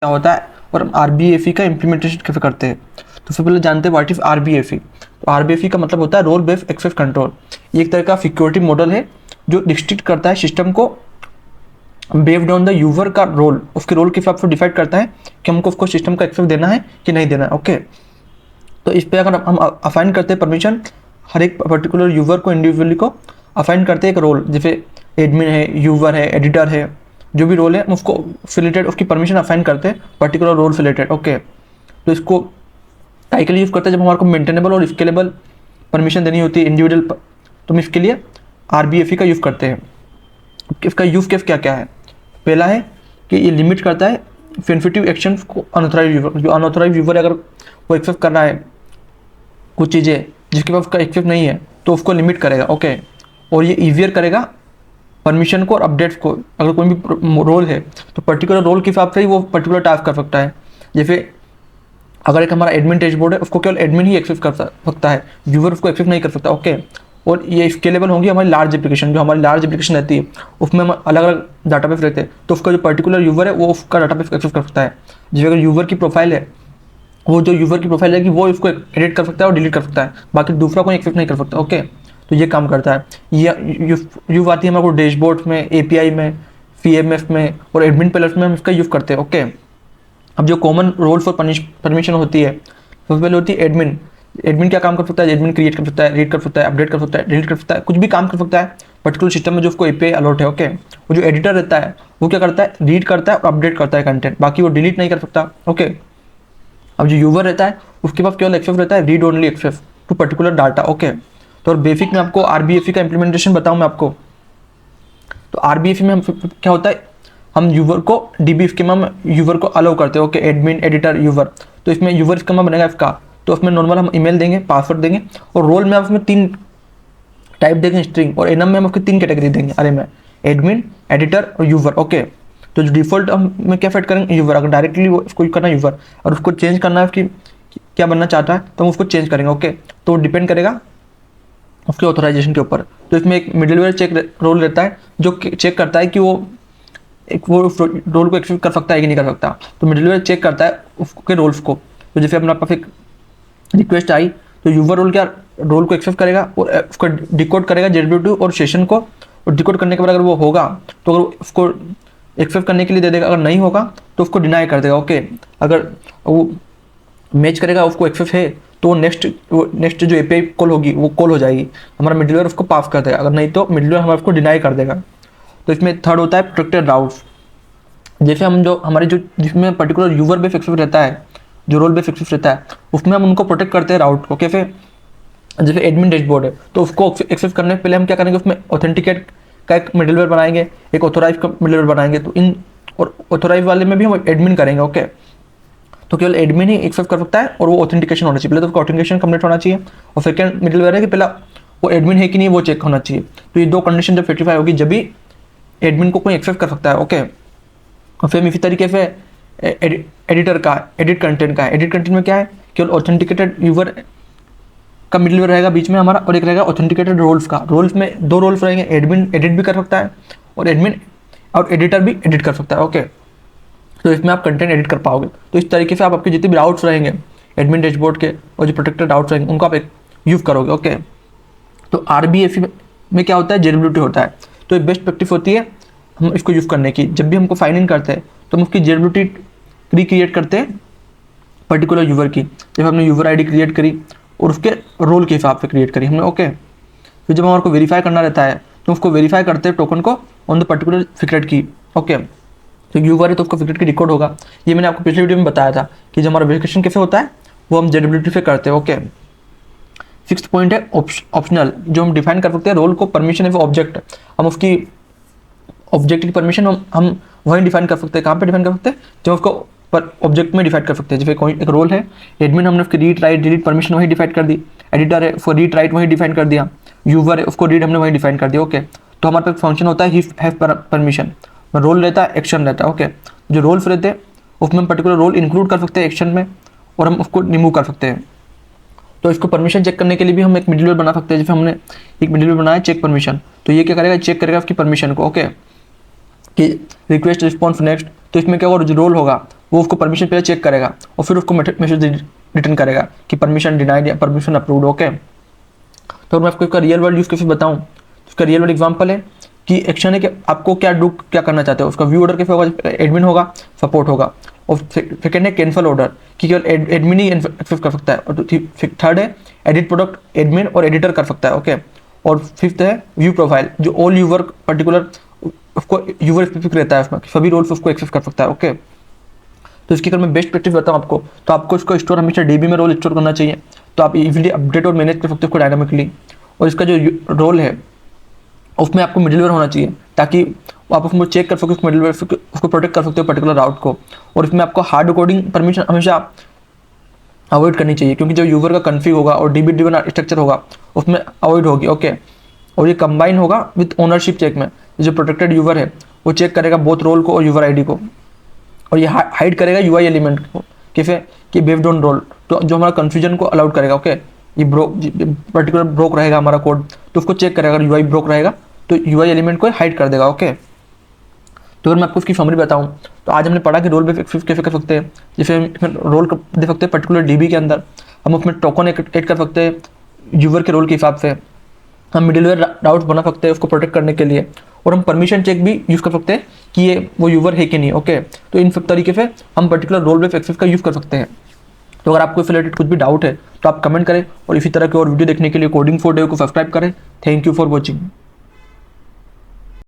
क्या होता है और हम आरबीएफई का इम्प्लीमेंटेशन कैसे करते हैं। तो सबसे पहले जानते हैं व्हाट इज आरबीएफई। तो आरबीएफई का मतलब होता है रोल बेस्ड एक्सेस कंट्रोल। ये एक तरह का सिक्योरिटी मॉडल है जो रिस्ट्रिक्ट करता है सिस्टम को बेस्ड ऑन द यूजर का रोल, उसके रोल के हिसाब से डिसाइड करता है कि हमको उसको सिस्टम का एक्सेस देना है कि नहीं देना है। ओके, तो इस पे अगर हम असाइन करते हैं परमिशन, हर एक पर्टिकुलर यूजर को इंडिविजुअली को असाइन करते हैं एक रोल, जैसे एडमिन है, यूजर है, एडिटर है, जो भी रोल है हम उसको रिलेटेड उसकी परमिशन असाइन करते हैं पर्टिकुलर रोल रिलेटेड। ओके, तो इसको काई के लिए यूज़ करते हैं जब हमारे को मेंटेनेबल और स्केलेबल परमिशन देनी होती है इंडिविजुअल, तो हम इसके लिए आरबीएफई का यूज़ करते हैं। इसका यूज़ केस क्या क्या है? पहला है कि ये लिमिट करता है सेंसिटिव एक्शन को अनऑथराइज यूजर, जो अनऑथराइज यूजर अगर वो एक्सेस कर रहा है कुछ चीज़ें जिसके पास उसका एक्सेस नहीं है तो उसको लिमिट करेगा। ओके, और ये ईजियर करेगा परमिशन को और अपडेट्स को। अगर कोई भी रोल है तो पर्टिकुलर रोल के हिसाब से ही वो पर्टिकुलर टास्क कर सकता है। जैसे अगर एक हमारा एडमिन डैशबोर्ड है, उसको केवल एडमिन ही एक्सेस कर सकता है, यूजर उसको एक्सेस नहीं कर सकता। ओके, और ये स्केलेबल होंगी हमारी लार्ज एप्लीकेशन, जो हमारी लार्ज एप्लीकेशन रहती है उसमें हम अलग अलग डाटाबेस रहते हैं, तो उसका जो पर्टिकुलर यूजर है वो उसका डाटाबेस एक्सेस कर सकता है। जैसे अगर यूजर की प्रोफाइल है, वो जो यूजर की प्रोफाइल है कि वो उसको एडिट कर सकता है और डिलीट कर सकता है, बाकी दूसरा कोई एक्सेस नहीं कर सकता। ओके, तो ये काम करता है। ये यूज आती है हमारे को डैशबोर्ड में, एपीआई में, सीएमएफ में और एडमिन पैनल्स में हम इसका यूज़ करते हैं। ओके, अब जो कॉमन रोल्स और परमिशन होती है, सबसे पहले होती है एडमिन। एडमिन क्या काम कर सकता है? एडमिन क्रिएट कर सकता है, रीड कर सकता है, अपडेट कर सकता है, डिलीट कर सकता है, कुछ भी काम कर सकता है पर्टिकुलर सिस्टम में जो उसको एपीआई अलॉट है। ओके, वो जो एडिटर रहता है वो क्या करता है? रीड करता है और अपडेट करता है कंटेंट, बाकी वो डिलीट नहीं कर सकता। ओके, अब जो यूजर रहता है उसके पास केवल एक्सेस रहता है read only access to particular data. Okay, तो और बेसिक में आपको आरबीएफई का इम्प्लीमेंटेशन बताऊं मैं आपको। तो आरबीएफई में हम क्या होता है, हम यूजर को डीबी स्कीमा में यूजर को अलाउ करते हैं। Okay, admin, editor, user. तो इसमें यूजर स्कीमा बनेगा इसका, तो उसमें नॉर्मल हम ईमेल देंगे, पासवर्ड देंगे, और रोल में आप उसमें 3 टाइप देंगे स्ट्रिंग, और एनम में हम उसकी 3 कैटेगरी देंगे, अरे में एडमिन, एडिटर और यूजर। ओके, तो जो डिफॉल्ट हम में क्या सेट करेंगे? यूजर। अगर डायरेक्टली वो उसको करना है यूजर और उसको चेंज करना है उसकी क्या बनना चाहता है तो हम उसको चेंज करेंगे। ओके, तो डिपेंड करेगा उसके ऑथराइजेशन के ऊपर। तो इसमें एक मिडिलवेयर चेक रोल रहता है जो चेक करता है कि वो रोल को एक्सेस कर सकता है कि नहीं कर सकता। तो मिडिलवेयर चेक करता है उसके रोल्स को। तो जैसे अपने पास एक रिक्वेस्ट आई तो यूजर रोल क्या रोल को एक्सेस करेगा और उसको डिकोड करेगा जेडब्ल्यू और सेशन को, और डिकोड करने के बाद अगर वो होगा तो अगर उसको एक्सेस करने के लिए दे देगा, अगर नहीं होगा तो उसको डिनाई कर देगा। ओके, अगर वो मैच करेगा उसको एक्सेस है तो वो नेक्स्ट जो एपीआई कॉल होगी वो कॉल हो जाएगी, हमारा मिडिलवेयर उसको पास कर देगा, अगर नहीं तो मिडिलवेयर हमारे उसको डिनाई कर देगा। तो इसमें थर्ड होता है प्रोटेक्टेड राउट्स। जैसे हम जो हमारे जो जिसमें पर्टिकुलर यूजर बेस एक्सेस रहता है, जो रोल बेस एक्सेस रहता है, उसमें हम उनको प्रोटेक्ट करते हैं राउट को। कैसे? जैसे एडमिन डैशबोर्ड है तो उसको एक्सेस करने से पहले हम क्या करेंगे, उसमें ऑथेंटिकेट का एक मिडिलवेयर बनाएंगे, एक ऑथोराइज का मिडिलवेयर बनाएंगे। तो इन और ऑथोराइज वाले में भी हम एडमिन करेंगे। ओके, तो केवल एडमिन ही एक्सेस कर सकता है और वो ऑथेंटिकेशन होना चाहिए, पहले तो उसका ऑथेंटिकेशन कंप्लीट होना चाहिए, और सेकंड मिडिलवेयर है कि पहला वो एडमिन है कि नहीं वो चेक होना चाहिए। तो ये 2 कंडीशन जब सेटिस्फाई होगी जब भी एडमिन को कोई एक्सेस कर सकता है। ओके, और फिर इसी तरीके से एडिटर का एडिट कंटेंट का एडिट कंटेंट में क्या है, केवल ऑथेंटिकेटेड यूजर का मिडिलवेयर रहेगा बीच में हमारा, और एक रहेगा ऑथेंटिकेटेड रोल्स का। रोल्स में 2 रोल्स रहेंगे, एडमिन एडिट भी कर सकता है और एडमिन और एडिटर भी एडिट कर सकता है। ओके, तो इसमें आप कंटेंट एडिट कर पाओगे। तो इस तरीके से आप आपके जितने भी राउट्स रहेंगे एडमिन डैशबोर्ड के और जो प्रोटेक्टेड राउट्स रहेंगे उनको आप एक यूज़ करोगे। ओके, तो आरबीएफई में क्या होता है? जेडब्ल्यूटी होता है। तो एक बेस्ट प्रैक्टिस होती है हम इसको यूज़ करने की, जब भी हमको साइन इन करते हैं तो हम उसकी जेडब्ल्यूटी रिक्रिएट करते हैं पर्टिकुलर यूजर की। जब हमने यूजर आईडी क्रिएट करी और उसके रोल के हिसाब से क्रिएट करी हमने। ओके, फिर जब हमारे को वेरीफाई करना रहता है तो उसको वेरीफाई करते हैं टोकन को ऑन द पर्टिकुलर सीक्रेट की। ओके, तो यूजर है तो उसको सीक्रेट की डिकोड होगा। ये मैंने आपको पिछले वीडियो में बताया था कि जब हमारा वेरिफिकेशन कैसे होता है वो हम जेडब्ल्यूटी से करते हैं। ओके, 6th पॉइंट है ऑप्शनल, जो हम डिफाइन कर सकते हैं रोल को परमिशन है वो ऑब्जेक्ट, हम उसकी ऑब्जेक्ट की परमिशन हम वहीं डिफाइन कर सकते हैं। कहाँ पे डिफाइन कर सकते हैं? जब उसको पर ऑब्जेक्ट में डिफाइन कर सकते हैं। जैसे कोई एक रोल है एडमिन, हमने उसकी रीड राइट डिलीट परमिशन वहीं डिफाइन कर दी, एडिटर है उसको रीड राइट वहीं डिफाइन कर दिया, यूजर है उसको रीड हमने वहीं डिफाइन कर दिया। ओके, तो हमारे पास फंक्शन होता है हैव परमिशन, रोल रहता है, एक्शन रहता है। ओके, जो रोल्स रहते हैं उसमें हम पर्टिकुलर रोल इंक्लूड कर सकते हैं एक्शन में और हम उसको रिमूव कर सकते हैं। तो इसको परमिशन चेक करने के लिए भी हम एक मिडिलवेयर बना सकते हैं। जैसे हमने एक मिडिलवेयर बनाया चेक परमिशन, तो ये क्या करेगा? चेक करेगा उसकी परमिशन को। ओके, कि रिक्वेस्ट रिस्पॉन्स नेक्स्ट, तो इसमें क्या होगा? जो रोल होगा वो उसको परमिशन पहले चेक करेगा और फिर उसको मैसेज रिटर्न करेगा कि परमिशन डिनाइड या परमिशन अप्रूव्ड। ओके, तो मैं आपको इसका रियल वर्ल्ड यूज केस बताऊँ, उसका रियल वर्ल्ड एग्जाम्पल है कि एक्शन है कि आपको क्या करना चाहते हो। उसका व्यू ऑर्डर कैसे होगा, एडमिन होगा, सपोर्ट होगा। और सेकेंड है कैंसल ऑर्डर कि केवल एडमिन ही एक्सेस कर सकता है। और थर्ड है एडिट प्रोडक्ट, एडमिन और एडिटर कर सकता है। ओके, और फिफ्थ है व्यू प्रोफाइल, जो ऑल यूवर पर्टिकुलर उसको यूवर स्पेसिफिक रहता है, उसमें सभी रोल्स उसको एक्सेस कर सकता है। ओके, तो इसकी अगर मैं बेस्ट प्रैक्टिस बताऊँ आपको, तो आपको इसको स्टोर हमेशा डीबी में रोल स्टोर करना चाहिए, तो आप इजीली अपडेट और मैनेज कर सकते हो उसको डायनामिकली। और इसका जो रोल है उसमें आपको मिडिलवेयर होना चाहिए, ताकि आप उसको चेक कर सको, मिडिलवेयर उसको प्रोटेक्ट कर सकते हो पर्टिकुलर राउट को। और इसमें आपको हार्ड कोडिंग परमिशन हमेशा अवॉइड करनी चाहिए, क्योंकि जो यूजर का कन्फिग होगा और डीबी ड्रिवन स्ट्रक्चर होगा उसमें अवॉइड होगी। ओके, और ये कंबाइन होगा विद ओनरशिप चेक में, जो प्रोटेक्टेड यूजर है वो चेक करेगा बोथ रोल को और यूजर आईडी को, और ये हाइड करेगा यूआई एलिमेंट को कैसे कि बेस्ड ऑन रोल, तो जो हमारा कन्फ्यूजन को अलाउड करेगा। ओके, ये पर्टिकुलर ब्रोक रहेगा हमारा कोड, तो उसको चेक करेगा, अगर यूआई ब्रोक रहेगा तो यूआई एलिमेंट को हाइड कर देगा। ओके, तो अगर मैं आपको इसकी समरी बताऊं, तो आज हमने पढ़ा कि रोल बेस्ड एक्सेस कैसे कर सकते हैं। जैसे हम रोल दे सकते हैं पर्टिकुलर डीबी के अंदर, हम उसमें टोकन ऐड कर सकते हैं यूजर के रोल के हिसाब से, हम मिडिलवेयर राउट्स बना सकते हैं उसको प्रोटेक्ट करने के लिए, और हम परमिशन चेक भी यूज़ कर सकते हैं कि ये वो यूजर है कि नहीं। ओके, तो इन सब तरीके से हम पर्टिकुलर रोल बेस्ड एक्सेस का यूज़ कर सकते हैं। तो अगर आपको रिलेटेड कुछ भी डाउट है तो आप कमेंट करें, और इसी तरह के और वीडियो देखने के लिए कोडिंग फॉर डेव को सब्सक्राइब करें। Thank you for watching.